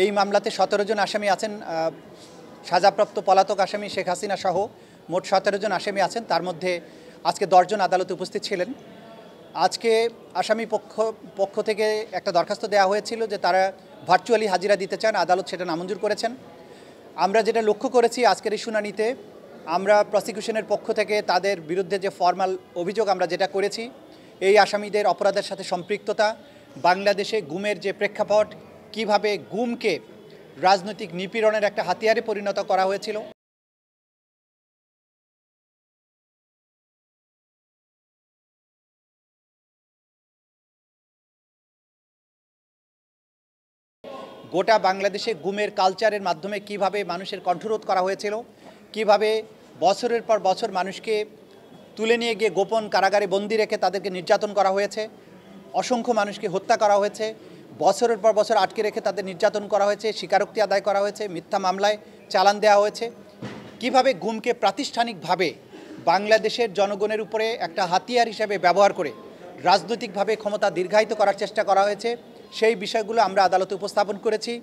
এই মামলাতে 17 জন আসামি আছেন। সাজাপ্রাপ্ত পলাতক আসামি শেখ হাসিনা সহ মোট 17 জন আসামি আছেন। তার মধ্যে আজকে 10 জন আদালতে উপস্থিত ছিলেন। আজকে আসামি পক্ষ থেকে একটা দরখাস্ত দেওয়া হয়েছিল যে তারা ভার্চুয়ালি হাজিরা দিতে চান। আদালত সেটা নামঞ্জুর করেছেন। আমরা যেটা লক্ষ্য করেছি আজকের এই শুনানিতে, আমরা প্রসিকিউশনের পক্ষ থেকে তাদের বিরুদ্ধে যে ফর্মাল অভিযোগ আমরা যেটা করেছি, এই আসামিদের অপরাধের সাথে সম্পৃক্ততা, বাংলাদেশে গুমের যে প্রেক্ষাপট, কিভাবে গুমকে রাজনৈতিক নিপীড়নের একটা হাতিয়ারে পরিণত করা হয়েছিল, গোটা বাংলাদেশে গুমের কালচারের মাধ্যমে কিভাবে মানুষের কণ্ঠরোধ করা হয়েছিল, কিভাবে বছরের পর বছর মানুষকে তুলে নিয়ে গিয়ে গোপন কারাগারে বন্দি রেখে তাদেরকে নির্যাতন করা হয়েছে, অসংখ্য মানুষকে হত্যা করা হয়েছে, বছরের পর বছর আটকে রেখে তাদের নির্যাতন করা হয়েছে, স্বীকারোক্তি আদায় করা হয়েছে, মিথ্যা মামলায় চালান দেওয়া হয়েছে, কিভাবে গুমকে প্রাতিষ্ঠানিকভাবে বাংলাদেশের জনগণের উপরে একটা হাতিয়ার হিসেবে ব্যবহার করে রাজনৈতিকভাবে ক্ষমতা দীর্ঘায়িত করার চেষ্টা করা হয়েছে, সেই বিষয়গুলো আমরা আদালতে উপস্থাপন করেছি।